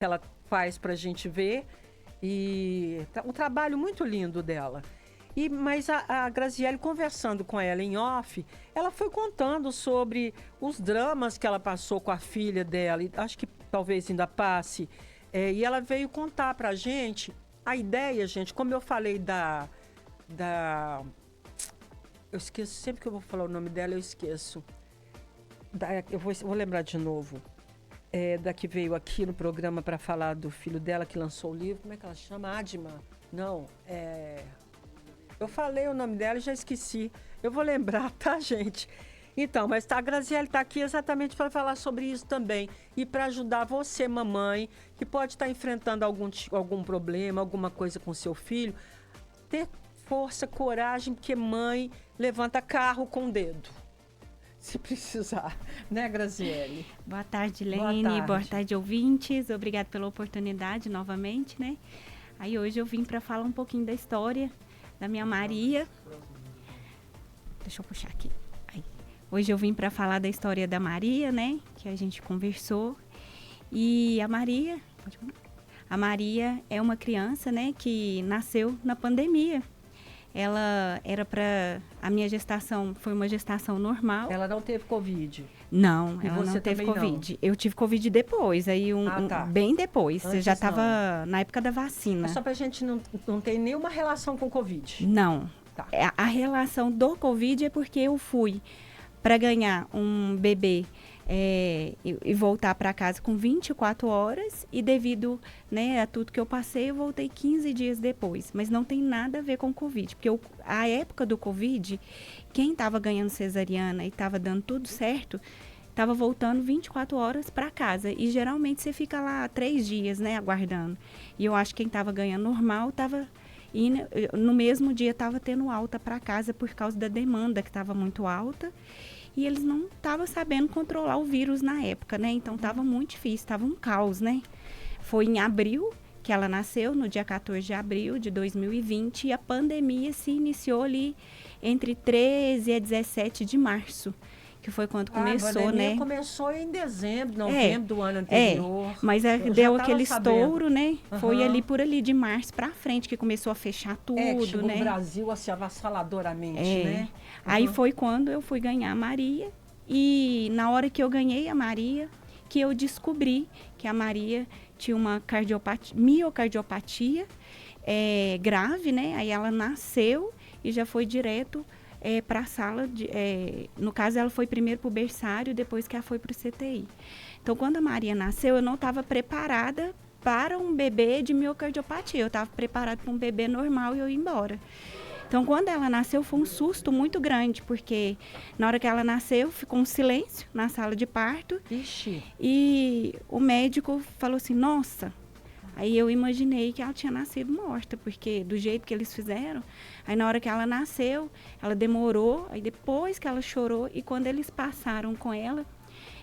ela faz pra gente ver. E um trabalho muito lindo dela. Mas a Graziele, conversando com ela em off, ela foi contando sobre os dramas que ela passou com a filha dela, e acho que talvez ainda passe. E ela veio contar pra gente a ideia, gente, como eu falei da eu esqueço, sempre que eu vou falar o nome dela, eu esqueço. Eu vou lembrar de novo. Da que veio aqui no programa para falar do filho dela que lançou o livro. Como é que ela chama? Adma? Não, eu falei o nome dela e já esqueci. Eu vou lembrar, tá, gente? Então, mas a Graziele está aqui exatamente para falar sobre isso também. E para ajudar você, mamãe, que pode estar enfrentando algum problema, alguma coisa com seu filho, ter força, coragem, porque mãe levanta carro com o dedo. Se precisar, né, Graziele? Boa tarde, Lene. Boa tarde, ouvintes. Obrigada pela oportunidade novamente, né? Aí hoje eu vim para falar um pouquinho da história da minha Maria. Deixa eu puxar aqui. Aí. Hoje eu vim para falar da história da Maria, né? Que a gente conversou. E a Maria é uma criança, né? Que nasceu na pandemia. Ela era para... A minha gestação foi uma gestação normal. Ela não teve Covid? Não, ela não teve Covid. Não. Eu tive Covid depois, aí bem depois. Antes já estava na época da vacina. Mas só pra gente não ter nenhuma relação com Covid? Não. Tá. A relação do Covid é porque eu fui para ganhar um bebê e voltar para casa com 24 horas e devido, né, a tudo que eu passei, eu voltei 15 dias depois. Mas não tem nada a ver com o Covid, porque a época do Covid, quem estava ganhando cesariana e estava dando tudo certo, estava voltando 24 horas para casa. E geralmente você fica lá 3 dias, né, aguardando. E eu acho que quem estava ganhando normal estava... E no mesmo dia estava tendo alta para casa por causa da demanda que estava muito alta. E eles não estavam sabendo controlar o vírus na época, né? Então estava muito difícil, estava um caos, né? Foi em abril que ela nasceu, no dia 14 de abril de 2020. E a pandemia se iniciou ali entre 13 e 17 de março. Que foi quando começou, a pandemia né? Começou em dezembro, novembro do ano anterior. Mas deu aquele estouro, né? Foi ali por ali de março para frente que começou a fechar tudo, que chegou né? no Brasil assim avassaladoramente, né? Aí foi quando eu fui ganhar a Maria e na hora que eu ganhei a Maria, que eu descobri que a Maria tinha uma miocardiopatia grave, né? Aí ela nasceu e já foi direto para a sala, no caso ela foi primeiro para o berçário, depois que ela foi para o CTI. Então quando a Maria nasceu, eu não estava preparada para um bebê de miocardiopatia, eu estava preparada para um bebê normal e eu ia embora. Então quando ela nasceu foi um susto muito grande, porque na hora que ela nasceu ficou um silêncio na sala de parto. Ixi. E o médico falou assim, nossa... Aí eu imaginei que ela tinha nascido morta, porque do jeito que eles fizeram, aí na hora que ela nasceu, ela demorou, aí depois que ela chorou, e quando eles passaram com ela,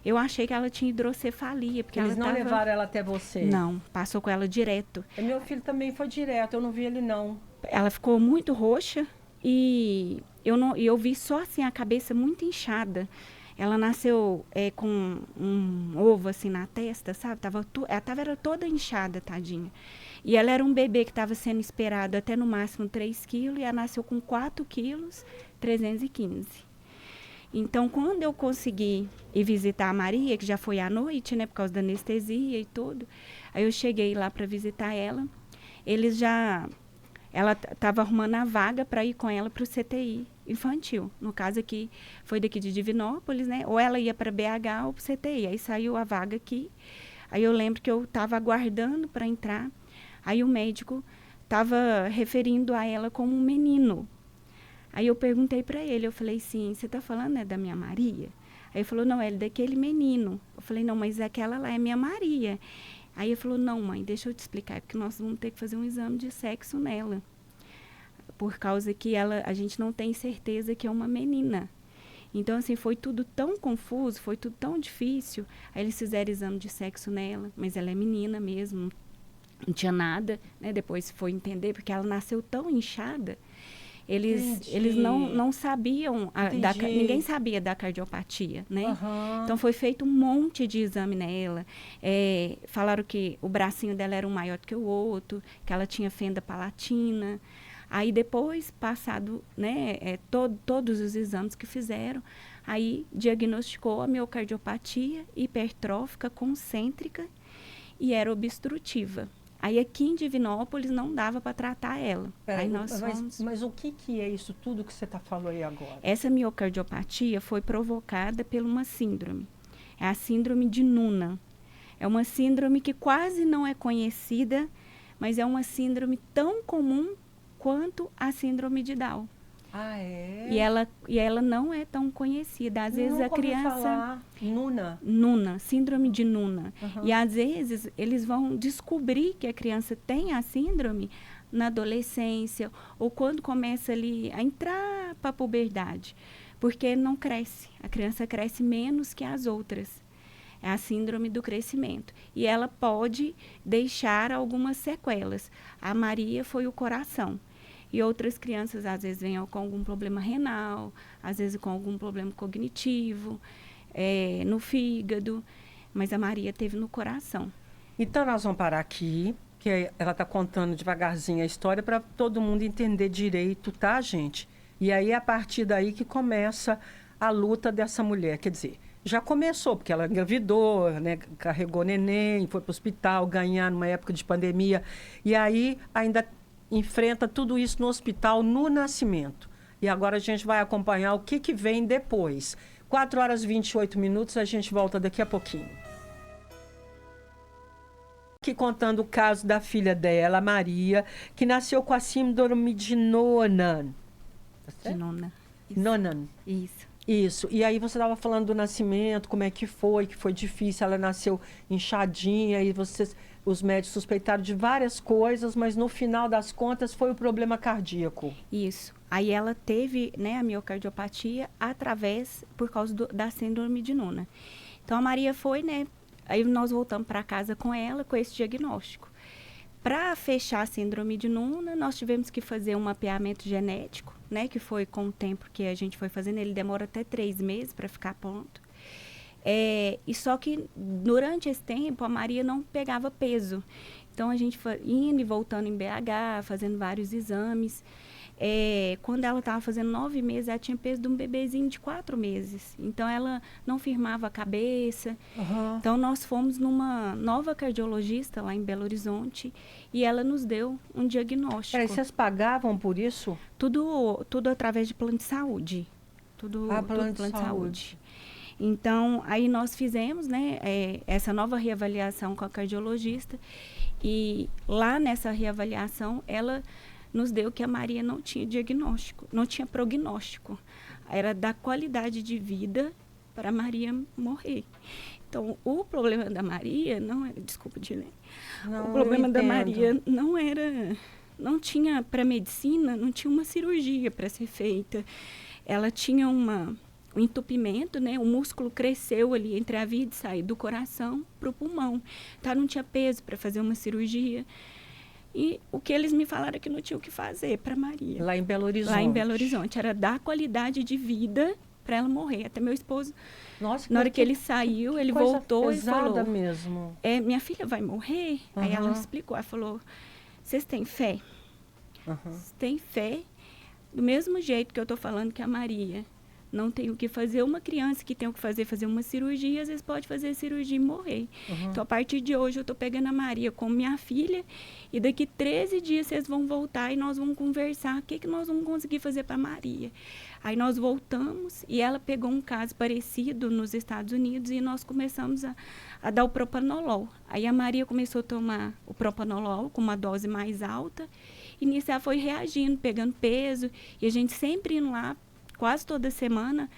eu achei que ela tinha hidrocefalia. Porque eles não levaram ela até você? Não, passou com ela direto. Meu filho também foi direto, eu não vi ele não. Ela ficou muito roxa e eu vi só assim a cabeça muito inchada. Ela nasceu com um ovo assim na testa, sabe? Ela era toda inchada, tadinha. E ela era um bebê que estava sendo esperado até no máximo 3 quilos e ela nasceu com 4 quilos, 315. Então, quando eu consegui ir visitar a Maria, que já foi à noite, né? Por causa da anestesia e tudo. Aí eu cheguei lá para visitar ela. Ela estava arrumando a vaga para ir com ela para o CTI infantil. No caso aqui, foi daqui de Divinópolis, né? Ou ela ia para BH ou para o CTI. Aí saiu a vaga aqui. Aí eu lembro que eu estava aguardando para entrar. Aí o médico estava referindo a ela como um menino. Aí eu perguntei para ele, eu falei assim, você está falando, né, da minha Maria? Aí ele falou, não, é daquele menino. Eu falei, não, mas aquela lá é minha Maria. Aí ele falou, não, mãe, deixa eu te explicar, é porque nós vamos ter que fazer um exame de sexo nela. Por causa que a gente não tem certeza que é uma menina. Então, assim, foi tudo tão confuso, foi tudo tão difícil. Aí eles fizeram exame de sexo nela, mas ela é menina mesmo, não tinha nada, né? Depois foi entender, porque ela nasceu tão inchada. Eles não sabiam, ninguém Entendi. sabia da cardiopatia, né? Aham. Então foi feito um monte de exame nela. Falaram que o bracinho dela era um maior que o outro, que ela tinha fenda palatina. Aí depois, passado, né, todos os exames que fizeram, aí diagnosticou a miocardiopatia hipertrófica concêntrica e era obstrutiva. Aí aqui em Divinópolis não dava para tratar ela. Aí Peraí, nós fomos... mas o que que é isso tudo que você está falando aí agora? Essa miocardiopatia foi provocada por uma síndrome. É a síndrome de Noonan. É uma síndrome que quase não é conhecida, mas é uma síndrome tão comum quanto a síndrome de Down. Ah, é? E ela não é tão conhecida. Às vezes a Nunca ouvi criança... falar. Nuna. Noonan, síndrome de Noonan. Uhum. E às vezes eles vão descobrir que a criança tem a síndrome na adolescência ou quando começa ali a entrar para a puberdade, porque não cresce. A criança cresce menos que as outras. É a síndrome do crescimento. E ela pode deixar algumas sequelas. A Maria foi o coração. E outras crianças, às vezes, vêm com algum problema renal, às vezes com algum problema cognitivo, no fígado. Mas a Maria teve no coração. Então, nós vamos parar aqui, que ela está contando devagarzinho a história para todo mundo entender direito, tá, gente? E aí, é a partir daí que começa a luta dessa mulher. Quer dizer, já começou, porque ela engravidou, né, carregou neném, foi para o hospital, ganhar numa época de pandemia. E aí, ainda enfrenta tudo isso no hospital, no nascimento. E agora a gente vai acompanhar o que vem depois. 4h28, a gente volta daqui a pouquinho. Aqui contando o caso da filha dela, Maria, que nasceu com a síndrome de Noonan. De Noonan. Noonan. Isso. Isso. E aí você estava falando do nascimento, como é que foi difícil, ela nasceu inchadinha e os médicos suspeitaram de várias coisas, mas no final das contas foi o problema cardíaco. Isso. Aí ela teve, né, a miocardiopatia por causa da síndrome de Noonan. Então a Maria foi, né, aí nós voltamos para casa com ela com esse diagnóstico. Para fechar a síndrome de Noonan, nós tivemos que fazer um mapeamento genético, né, que foi com o tempo que a gente foi fazendo, ele demora até 3 meses para ficar pronto. E só que durante esse tempo a Maria não pegava peso. Então a gente foi indo e voltando em BH, fazendo vários exames. Quando ela estava fazendo 9 meses, ela tinha peso de um bebezinho de 4 meses. Então ela não firmava a cabeça. Uhum. Então nós fomos numa nova cardiologista lá em Belo Horizonte e ela nos deu um diagnóstico. Peraí, vocês pagavam por isso? Tudo através de plano de saúde. Tudo plano de de saúde. Então, aí nós fizemos, né, essa nova reavaliação com a cardiologista e lá nessa reavaliação ela nos deu que a Maria não tinha diagnóstico, não tinha prognóstico. Era da qualidade de vida para a Maria morrer. Então, o problema da Maria não era, desculpa, Dilene, o problema da Maria não tinha para medicina, não tinha uma cirurgia para ser feita. Ela tinha um entupimento, né? O músculo cresceu ali entre a vida e sair do coração para o pulmão. Tá? Não tinha peso para fazer uma cirurgia. E o que eles me falaram é que não tinha o que fazer para Maria. Lá em Belo Horizonte. Lá em Belo Horizonte. Era dar qualidade de vida para ela morrer. Até meu esposo, Nossa, na hora que ele saiu, ele voltou e falou... mesmo. Minha filha vai morrer? Uhum. Aí ela explicou. Ela falou, vocês têm fé? Vocês têm fé? Do mesmo jeito que eu estou falando que a Maria não tem o que fazer, uma criança que tem o que fazer uma cirurgia, às vezes pode fazer cirurgia e morrer. Então, a partir de hoje, eu estou pegando a Maria como minha filha e daqui 13 dias vocês vão voltar e nós vamos conversar o que nós vamos conseguir fazer para Maria. Aí nós voltamos e ela pegou um caso parecido nos Estados Unidos e nós começamos a dar o propanolol. Aí a Maria começou a tomar o propanolol com uma dose mais alta e nisso ela foi reagindo, pegando peso e a gente sempre indo lá quase toda semana,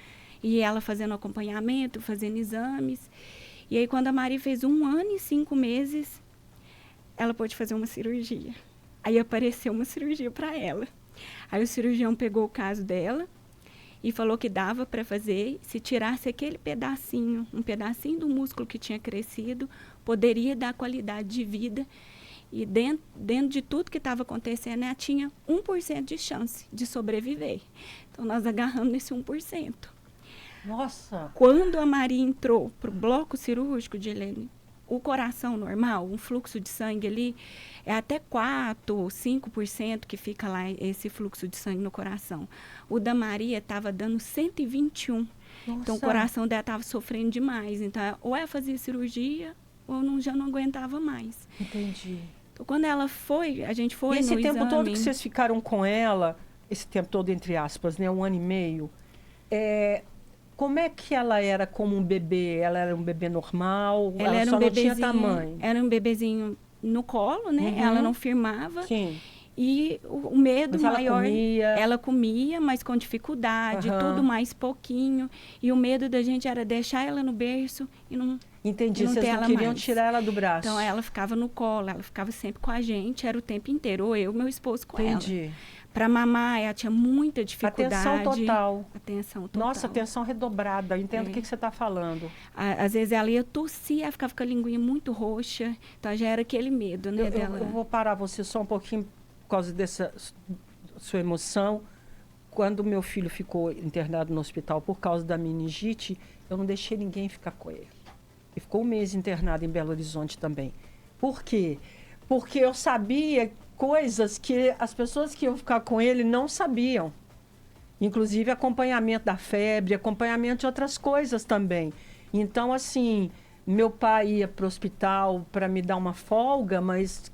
e ela fazendo acompanhamento, fazendo exames. E aí, quando a Maria fez 1 ano e 5 meses, ela pôde fazer uma cirurgia. Aí apareceu uma cirurgia para ela. Aí o cirurgião pegou o caso dela e falou que dava para fazer, se tirasse aquele pedacinho, um pedacinho do músculo que tinha crescido, poderia dar qualidade de vida. E dentro de tudo que estava acontecendo, ela tinha 1% de chance de sobreviver. Então, nós agarramos nesse 1%. Nossa! Quando a Maria entrou para o bloco cirúrgico, Dilene, o coração normal, um fluxo de sangue ali, é até 4% ou 5% que fica lá esse fluxo de sangue no coração. O da Maria estava dando 121. Nossa. Então, o coração dela estava sofrendo demais. Então, ou ela fazia cirurgia, ou já não aguentava mais. Entendi. Então, quando ela foi, a gente foi e esse no tempo exame. todo que vocês ficaram com ela, esse tempo todo, entre aspas, né, 1 ano e meio, como é que ela era como um bebê? Ela era um bebê normal? Ela era só um não bebezinho, tinha tamanho? Era um bebezinho no colo, né? Ela não firmava. Sim. E o medo Mas ela maior... comia? Ela comia, mas com dificuldade, tudo mais pouquinho. E o medo da gente era deixar ela no berço e não... Entendi, e não vocês ter não ela queriam mais. tirar ela do braço. Então, ela ficava no colo, ela ficava sempre com a gente, era o tempo inteiro, ou eu e meu esposo com ela. Entendi. Para mamar, ela tinha muita dificuldade. Atenção total. Atenção total. Nossa, atenção redobrada. Eu entendo o que você está falando. Às vezes ela ia tossir, ela ficava com a linguinha muito roxa. Então já era aquele medo, né, dela. Eu vou parar você só um pouquinho por causa dessa sua emoção. Quando meu filho ficou internado no hospital por causa da meningite, eu não deixei ninguém ficar com ele. Ele ficou 1 mês internado em Belo Horizonte também. Por quê? Porque eu sabia coisas que as pessoas que iam ficar com ele não sabiam. Inclusive acompanhamento da febre, acompanhamento de outras coisas também. Então, assim, meu pai ia para o hospital para me dar uma folga, mas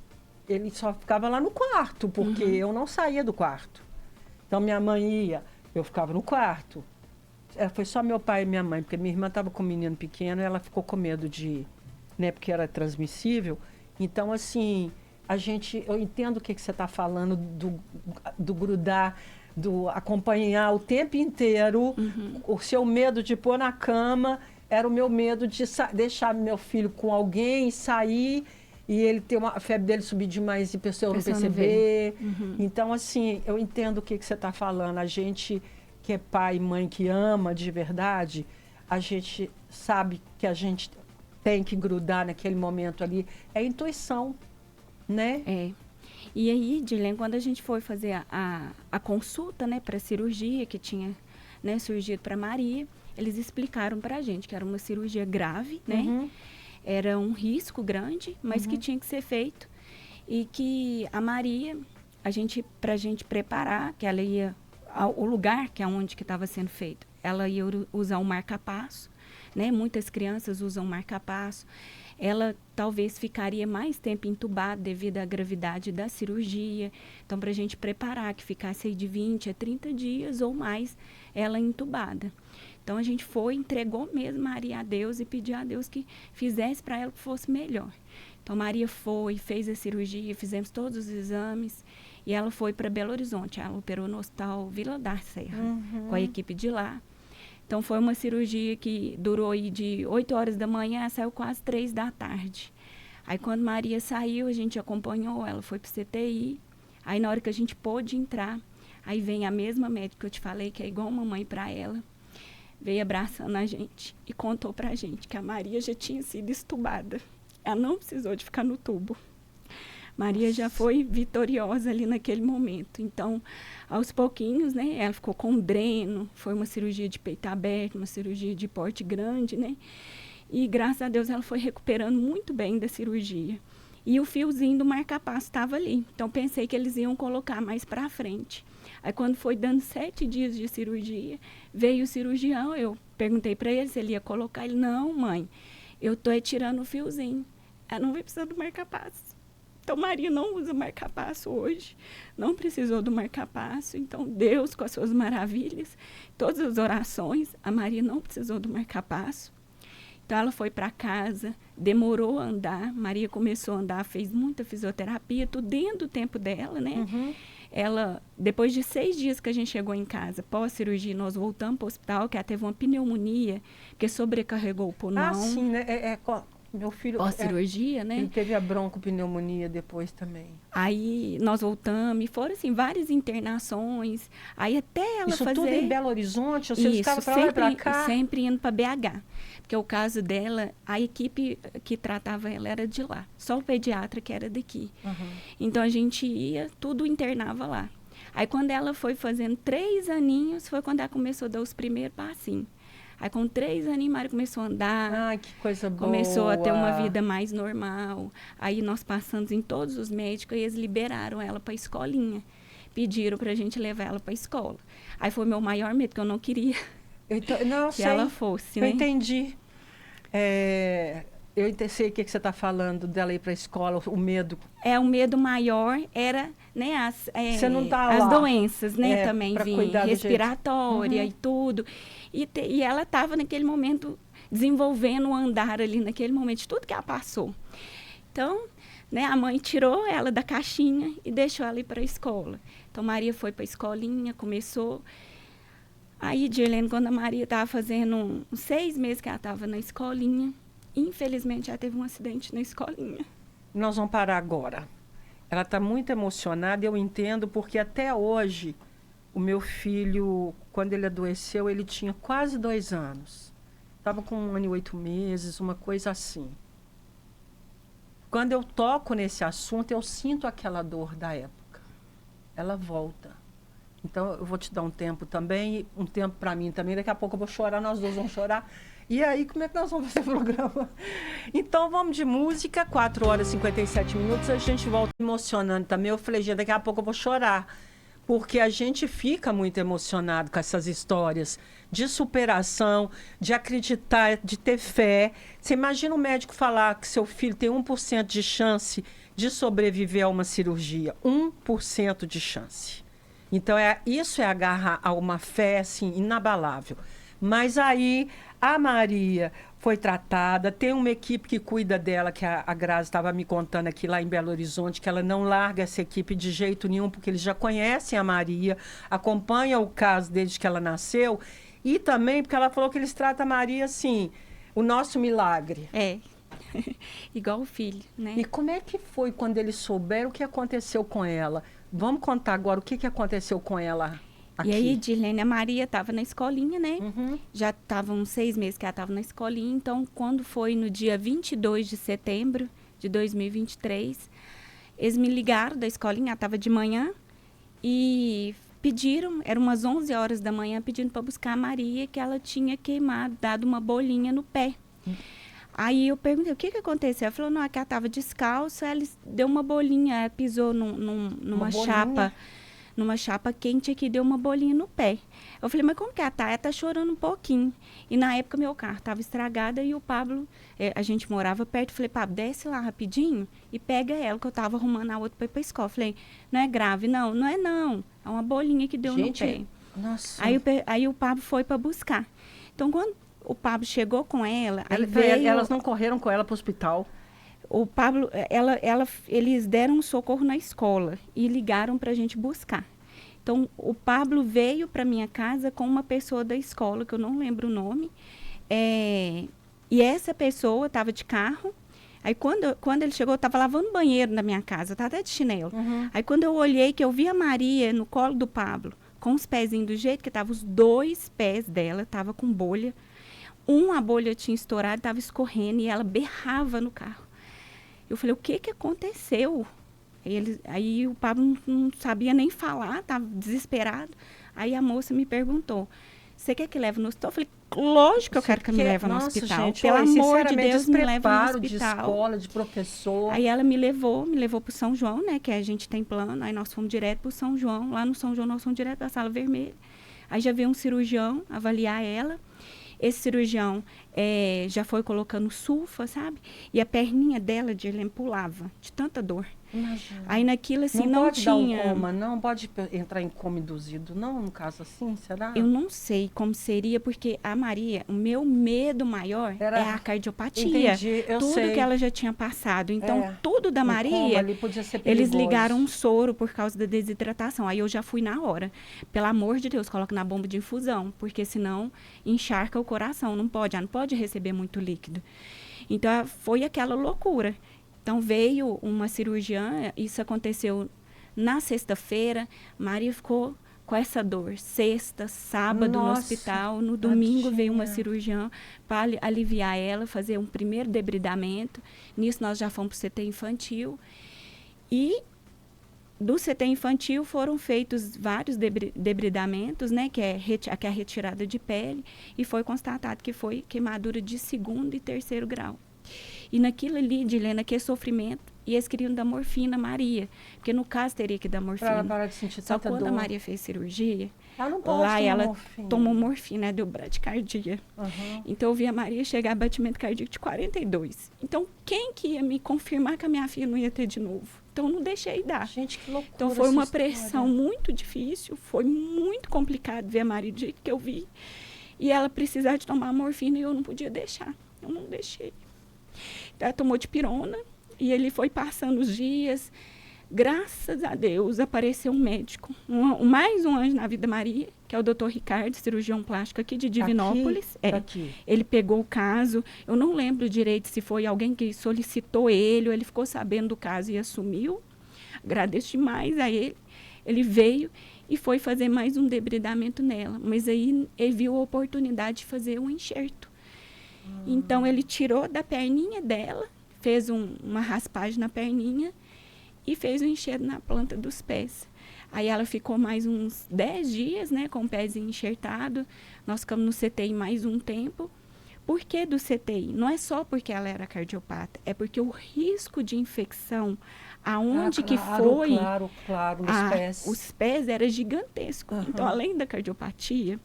ele só ficava lá no quarto, porque eu não saía do quarto. Então, minha mãe ia, eu ficava no quarto. Foi só meu pai e minha mãe, porque minha irmã estava com um menino pequeno e ela ficou com medo de... né, porque era transmissível. Então, assim... eu entendo o que você está falando do grudar, do acompanhar o tempo inteiro. O seu medo de pôr na cama era o meu medo de deixar meu filho com alguém, sair e ele ter a febre dele subir demais e a pessoa não perceber. Então, assim, eu entendo o que você está falando. A gente que é pai e mãe que ama de verdade, a gente sabe que a gente tem que grudar naquele momento ali. É intuição. Né? E aí, Dilene, quando a gente foi fazer a consulta, né, para cirurgia que tinha, né, surgido para Maria, eles explicaram para a gente que era uma cirurgia grave, né? Era um risco grande, mas que tinha que ser feito e que a Maria, para a gente preparar, que ela ia o lugar que é onde que estava sendo feito, ela ia usar um marca-passo, né? Muitas crianças usam marca-passo. Ela talvez ficaria mais tempo entubada devido à gravidade da cirurgia. Então, para a gente preparar que ficasse aí de 20 a 30 dias ou mais ela entubada. Então, a gente foi, entregou mesmo Maria a Deus e pediu a Deus que fizesse para ela que fosse melhor. Então, Maria foi, fez a cirurgia, fizemos todos os exames e ela foi para Belo Horizonte. Ela operou no Hospital Vila da Serra, com a equipe de lá. Então, foi uma cirurgia que durou aí de 8 horas da manhã, saiu quase 3 da tarde. Aí, quando Maria saiu, a gente acompanhou, ela foi para o CTI. Aí, na hora que a gente pôde entrar, aí vem a mesma médica que eu te falei, que é igual mamãe para ela, veio abraçando a gente e contou para a gente que a Maria já tinha sido estubada. Ela não precisou de ficar no tubo. Maria já foi vitoriosa ali naquele momento. Então, aos pouquinhos, né, ela ficou com um dreno, foi uma cirurgia de peito aberto, uma cirurgia de porte grande, né? E, graças a Deus, ela foi recuperando muito bem da cirurgia. E o fiozinho do marca-passo estava ali. Então, pensei que eles iam colocar mais para frente. Aí, quando foi dando 7 dias de cirurgia, veio o cirurgião, eu perguntei para ele se ele ia colocar. Ele, não, mãe, eu estou retirando o fiozinho. Ela não vai precisar do marca-passo. Então, Maria não usa marca-passo hoje, não precisou do marca-passo. Então, Deus, com as suas maravilhas, todas as orações, a Maria não precisou do marca-passo. Então, ela foi para casa, demorou a andar, Maria começou a andar, fez muita fisioterapia, tudo dentro do tempo dela, né? Ela, depois de 6 dias que a gente chegou em casa, pós-cirurgia, nós voltamos para o hospital, que ela teve uma pneumonia, que sobrecarregou o pulmão. Ah, sim, né? Meu filho... pós-cirurgia, né? Ele teve a broncopneumonia depois também. Aí nós voltamos e foram, assim, várias internações. Aí até ela Isso fazer... tudo em Belo Horizonte? Vocês ficavam pra lá e pra cá? Sempre indo para BH. Porque o caso dela, a equipe que tratava ela era de lá. Só o pediatra que era daqui. Uhum. Então a gente ia, tudo internava lá. Aí quando ela foi fazendo 3 aninhos, foi quando ela começou a dar os primeiros passinhos. Aí com 3 aninhos, Mari começou a andar. Ai, que coisa boa. Começou a ter uma vida mais normal. Aí nós passamos em todos os médicos e eles liberaram ela para a escolinha. Pediram para a gente levar ela para a escola. Aí foi meu maior medo, que eu não queria que ela fosse, né? Eu entendi. Eu sei o que você está falando dela ir para a escola, o medo. O medo maior era, né, você não tá as lá. doenças, né, também vinham, respiratória uhum. e tudo. E ela estava naquele momento desenvolvendo o andar ali, naquele momento, de tudo que ela passou. Então, né, a mãe tirou ela da caixinha e deixou ela ir para a escola. Então, Maria foi para a escolinha, começou. Aí, Dirlene, quando a Maria estava fazendo uns 6 meses que ela estava na escolinha, infelizmente, ela teve um acidente na escolinha. Nós vamos parar agora. Ela está muito emocionada, eu entendo, porque até hoje, o meu filho, quando ele adoeceu, ele tinha quase 2 anos. Estava com 1 ano e 8 meses, uma coisa assim. Quando eu toco nesse assunto, eu sinto aquela dor da época. Ela volta. Então, eu vou te dar um tempo também, um tempo para mim também. Daqui a pouco eu vou chorar, nós dois vamos chorar. E aí, como é que nós vamos fazer o programa? Então, vamos de música, 4 horas e 57 minutos. A gente volta emocionando também. Eu falei, gente, daqui a pouco eu vou chorar. Porque a gente fica muito emocionado com essas histórias de superação, de acreditar, de ter fé. Você imagina um médico falar que seu filho tem 1% de chance de sobreviver a uma cirurgia. 1% de chance. Então, isso é agarrar a uma fé, assim, inabalável. Mas aí, a Maria foi tratada, tem uma equipe que cuida dela, que a Grazi estava me contando aqui lá em Belo Horizonte, que ela não larga essa equipe de jeito nenhum, porque eles já conhecem a Maria, acompanham o caso desde que ela nasceu, e também porque ela falou que eles tratam a Maria assim, o nosso milagre. Igual o filho, né? E como é que foi quando eles souberam o que aconteceu com ela? Vamos contar agora o que aconteceu com ela aqui. E aí, Dirlene, a Maria estava na escolinha, né? Uhum. Já estavam uns 6 meses que ela estava na escolinha. Então, quando foi no dia 22 de setembro de 2023, eles me ligaram da escolinha, ela estava de manhã, e pediram, eram umas 11 horas da manhã, pedindo para buscar a Maria, que ela tinha queimado, dado uma bolinha no pé. Aí eu perguntei, o que aconteceu? Ela falou, não, é que ela estava descalça, ela deu uma bolinha, ela pisou numa chapa, numa chapa quente aqui, deu uma bolinha no pé. Eu falei, mas como que ela tá? Ela tá chorando um pouquinho. E na época meu carro estava estragado e o Pablo, a gente morava perto, eu falei, Pablo, desce lá rapidinho e pega ela, que eu estava arrumando a outra para ir para a escola. Eu falei, não é grave? Não, não é não. É uma bolinha que deu no pé. Nossa. Aí o Pablo foi para buscar. Então, quando o Pablo chegou com ela, elas não correram com ela para o hospital? O Pablo, eles deram um socorro na escola e ligaram para a gente buscar. Então, o Pablo veio para minha casa com uma pessoa da escola, que eu não lembro o nome, e essa pessoa estava de carro. Aí, quando ele chegou, eu estava lavando banheiro na minha casa, estava até de chinelo. Uhum. Aí, quando eu olhei, que eu vi a Maria no colo do Pablo, com os pezinhos do jeito que estavam, os 2 pés dela, estava com bolha. A bolha tinha estourado, estava escorrendo e ela berrava no carro. Eu falei, o que aconteceu? Aí o Pablo não sabia nem falar, estava desesperado. Aí a moça me perguntou, você quer que leve no hospital? Eu falei, lógico que eu quero que me leve no hospital. Gente, pelo amor de Deus, me leve no hospital. De escola, de professor. Aí ela me levou para o São João, né, que a gente tem plano. Aí nós fomos direto para o São João. Lá no São João nós fomos direto para a sala vermelha. Aí já veio um cirurgião avaliar ela. Esse cirurgião já foi colocando sulfa, sabe? E a perninha dela, Dirlene, pulava de tanta dor. Imagina. Aí naquilo, assim, não pode tinha... dar um coma, não pode entrar em coma induzido, não, no caso assim, será? Eu não sei como seria, porque a Maria, o meu medo maior é a cardiopatia. Entendi, eu tudo sei. que ela já tinha passado. Então, tudo da Maria, coma ali podia ser eles perigoso. ligaram um soro por causa da desidratação. Aí eu já fui na hora. Pelo amor de Deus, coloca na bomba de infusão, porque senão encharca o coração. Não pode receber muito líquido. Então, foi aquela loucura. Então, veio uma cirurgiã, isso aconteceu na sexta-feira, Maria ficou com essa dor. Sexta, sábado no hospital, no domingo veio uma cirurgiã para aliviar ela, fazer um primeiro debridamento. Nisso nós já fomos para o CT infantil. E do CT infantil foram feitos vários debridamentos, né, que é a retirada de pele, e foi constatado que foi queimadura de 2º e 3º grau. E naquilo ali, Dilena, que é sofrimento, e eles queriam dar morfina a Maria, porque no caso teria que dar morfina. Para parar de sentir Só tanta quando dor. a Maria fez cirurgia, Ela não pode lá ela morfina. tomou morfina, deu bradicardia. Então eu vi a Maria chegar a batimento cardíaco de 42. Então quem que ia me confirmar que a minha filha não ia ter de novo? Então não deixei dar. Gente, que loucura. Então foi uma essa pressão história. muito difícil, foi muito complicado ver a Maria do jeito que eu vi. E ela precisar de tomar morfina e eu não podia deixar. Eu não deixei. Ela tomou dipirona e ele foi passando os dias. Graças a Deus apareceu um médico, mais um anjo na vida da Maria, que é o Dr. Ricardo, cirurgião plástico aqui de Divinópolis. Aqui. Ele pegou o caso, eu não lembro direito se foi alguém que solicitou ele, ou ele ficou sabendo do caso e assumiu. Agradeço demais a ele. Ele veio e foi fazer mais um debridamento nela, mas aí ele viu a oportunidade de fazer um enxerto. Então ele tirou da perninha dela, fez uma raspagem na perninha e fez um enxerto na planta dos pés. Aí ela ficou mais uns 10 dias, né, com o pezinho enxertado. Nós ficamos no CTI mais um tempo. Por que do CTI? Não é só porque ela era cardiopata, é porque o risco de infecção, aonde que foi, Claro, nos pés. Os pés era gigantesco. Então, além da cardiopatia,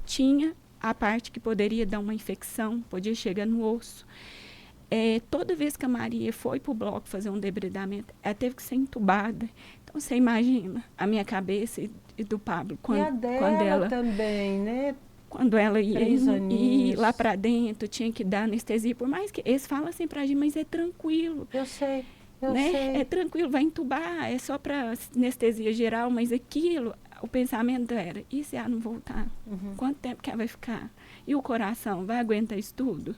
tinha a parte que poderia dar uma infecção, podia chegar no osso. Toda vez que a Maria foi para o bloco fazer um debridamento, ela teve que ser entubada. Então, você imagina a minha cabeça e do Pablo. E a dela também, né? Quando ela ia lá para dentro, tinha que dar anestesia. Por mais que eles falam assim para a gente, mas é tranquilo. Eu sei. É tranquilo, vai entubar, é só para anestesia geral, mas aquilo, o pensamento era, e se ela não voltar? Quanto tempo que ela vai ficar? E o coração, vai aguentar isso tudo?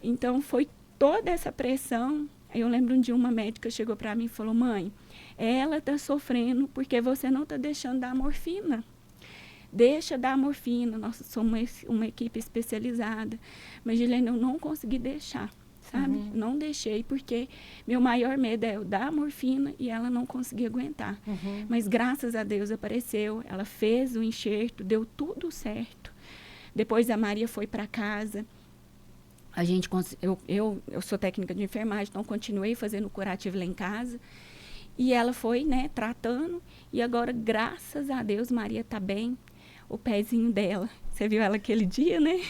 Então, foi toda essa pressão. Eu lembro um dia uma médica chegou para mim e falou, mãe, ela está sofrendo porque você não está deixando dar morfina. Deixa dar morfina, nós somos uma equipe especializada. Mas, Gilene, eu não consegui deixar, sabe? Não deixei, porque meu maior medo é eu dar morfina e ela não conseguir aguentar. Mas, graças a Deus, apareceu, ela fez o enxerto, deu tudo certo. Depois a Maria foi para casa. Eu sou técnica de enfermagem, então continuei fazendo o curativo lá em casa. E ela foi, né, tratando. E agora, graças a Deus, Maria está bem. O pezinho dela, você viu ela aquele dia, né?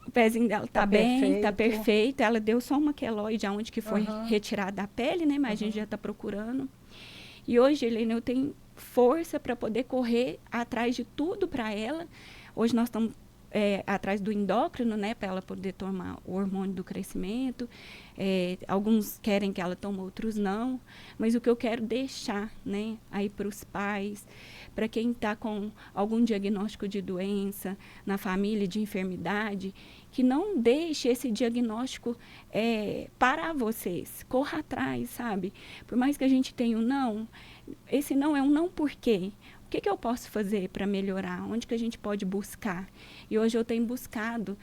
O pezinho dela tá bem, tá perfeito. Ela deu só uma queloide, onde que foi retirada da pele, né? Mas a gente já está procurando. E hoje, Helena, eu tenho força para poder correr atrás de tudo para ela. Hoje nós estamos atrás do endócrino, né, para ela poder tomar o hormônio do crescimento. Alguns querem que ela tome, outros não. Mas o que eu quero deixar, né, aí para os pais, para quem está com algum diagnóstico de doença na família, de enfermidade, que não deixe esse diagnóstico parar vocês. Corra atrás, sabe? Por mais que a gente tenha um não, esse não é um não por quê? O que eu posso fazer para melhorar? Onde que a gente pode buscar? E hoje eu tenho buscado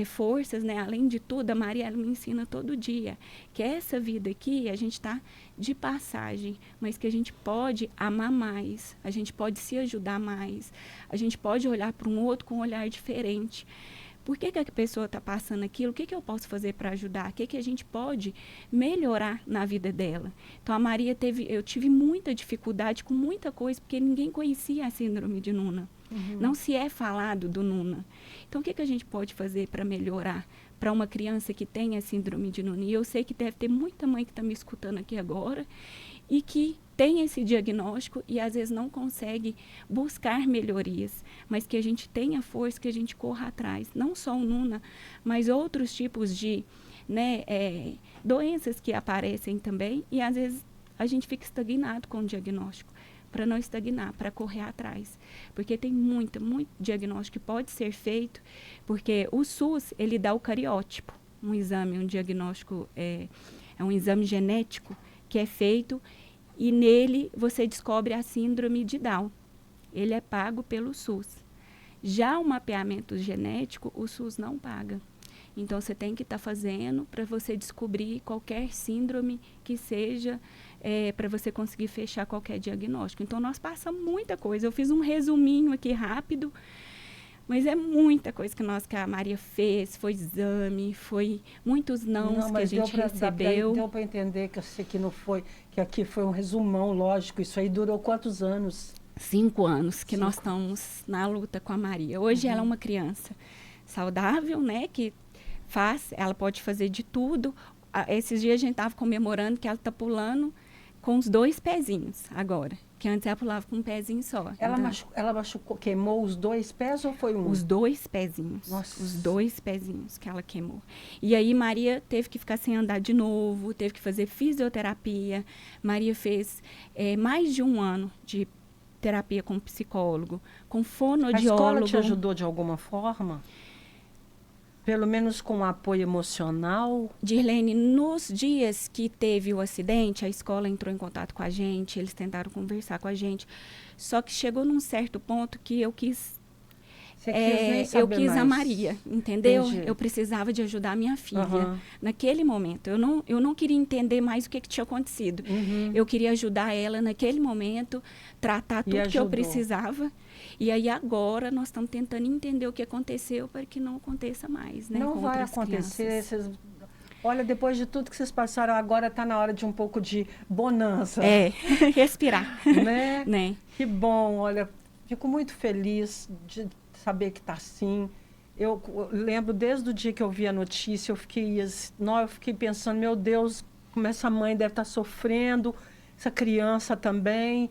forças, né? Além de tudo, a Maria ela me ensina todo dia que essa vida aqui, a gente está de passagem, mas que a gente pode amar mais, a gente pode se ajudar mais, a gente pode olhar para um outro com um olhar diferente. Por que a pessoa está passando aquilo? O que eu posso fazer para ajudar? O que a gente pode melhorar na vida dela? Então, a Maria eu tive muita dificuldade com muita coisa, porque ninguém conhecia a síndrome de Nuna. Não se é falado do Nuna. Então, o que a gente pode fazer para melhorar para uma criança que tem a síndrome de Nuna? E eu sei que deve ter muita mãe que está me escutando aqui agora e que tem esse diagnóstico e às vezes não consegue buscar melhorias, mas que a gente tenha força, que a gente corra atrás. Não só o Nuna, mas outros tipos de doenças que aparecem também e às vezes a gente fica estagnado com o diagnóstico. Para não estagnar, para correr atrás. Porque tem muito diagnóstico que pode ser feito, porque o SUS, ele dá o cariótipo, um exame, um diagnóstico, é um exame genético que é feito e nele você descobre a síndrome de Down. Ele é pago pelo SUS. Já o mapeamento genético, o SUS não paga. Então, você tem que estar fazendo para você descobrir qualquer síndrome que seja, para você conseguir fechar qualquer diagnóstico. Então, nós passamos muita coisa. Eu fiz um resuminho aqui rápido, mas é muita coisa que a Maria fez. Foi exame, foi muitos nãos que a gente recebeu. Deu para entender que eu sei que não foi, que aqui foi um resumão, lógico. Isso aí durou quantos anos? 5 anos que nós estamos na luta com a Maria. Hoje ela é uma criança saudável, né, que ela pode fazer de tudo. Esses dias a gente estava comemorando que ela está pulando com os 2 pezinhos agora, que antes ela pulava com um pezinho só. Ela machucou, queimou os 2 pés ou foi um? Os 2 pezinhos. Nossa. Os 2 pezinhos que ela queimou. E aí Maria teve que ficar sem andar de novo, teve que fazer fisioterapia. Maria fez mais de 1 ano de terapia com psicólogo, com fonoaudiólogo. A escola te ajudou de alguma forma? Pelo menos com apoio emocional? Dirlene, nos dias que teve o acidente, a escola entrou em contato com a gente, eles tentaram conversar com a gente. Só que chegou num certo ponto que eu quis a Maria, entendeu? Entendi. Eu precisava de ajudar a minha filha naquele momento. Eu não queria entender mais o que tinha acontecido. Eu queria ajudar ela naquele momento, tratar tudo que eu precisava. E aí agora nós estamos tentando entender o que aconteceu para que não aconteça mais, né? Não vai acontecer. Olha, depois de tudo que vocês passaram, agora está na hora de um pouco de bonança. Respirar. Né? Que bom, olha, fico muito feliz de saber que está assim. Eu lembro, desde o dia que eu vi a notícia, eu fiquei pensando, meu Deus, como essa mãe deve estar sofrendo, essa criança também,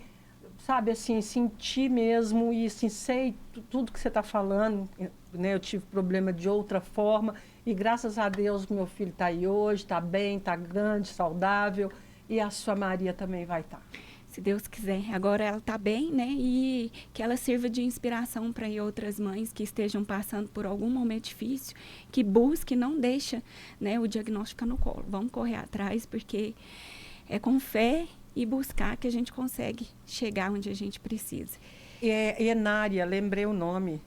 sabe, assim, senti mesmo, e assim, sei tudo que você está falando, né? Eu tive problema de outra forma, e graças a Deus meu filho está aí hoje, está bem, está grande, saudável, e a sua Maria também vai estar. Se Deus quiser. Agora ela está bem, né? E que ela sirva de inspiração para outras mães que estejam passando por algum momento difícil, que busque, não deixa, né, o diagnóstico no colo. Vamos correr atrás, porque é com fé e buscar que a gente consegue chegar onde a gente precisa. Enária, lembrei o nome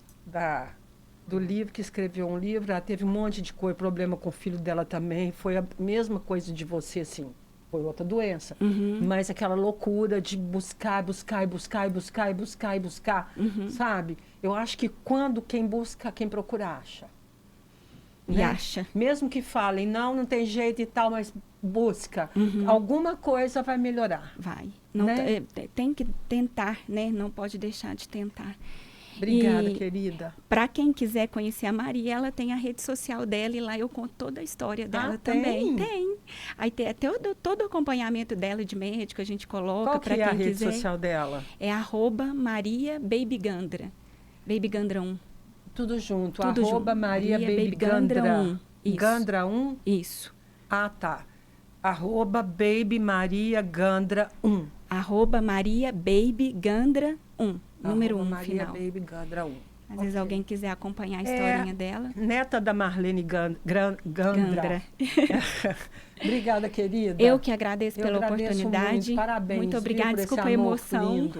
do livro, que escreveu um livro. Ela teve um monte de problema com o filho dela também. Foi a mesma coisa de você, assim. Foi outra doença, mas aquela loucura de buscar, sabe? Eu acho que quem busca, quem procura, acha. E né? acha. Mesmo que falem, não tem jeito e tal, mas busca. Alguma coisa vai melhorar. Vai. Não, né? Tem que tentar, né? Não pode deixar de tentar. Obrigada, querida. Para quem quiser conhecer a Maria, ela tem a rede social dela e lá eu conto toda a história dela também. Tem. Aí tem até todo o acompanhamento dela de médico, a gente coloca para quem quiser. Qual que é a rede social dela? É @MariaBabyGandra. Babygandra 1. Tudo junto. Tudo @MariaBabyGandra 1. Gandra 1? Isso. Ah, tá. @BabyMariaGandra 1. @MariaBabyGandra 1. Número 1 Maria final. Baby Gandra 1. Às vezes alguém quiser acompanhar a historinha dela. Neta da Marlene Gandra. Obrigada, querida. Eu que agradeço pela oportunidade. Muito. Parabéns. Muito obrigada. Desculpa a emoção.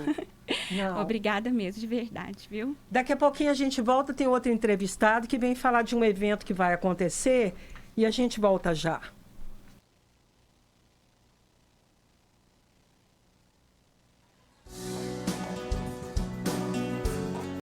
Obrigada mesmo, de verdade, viu? Daqui a pouquinho a gente volta, tem outro entrevistado que vem falar de um evento que vai acontecer e a gente volta já.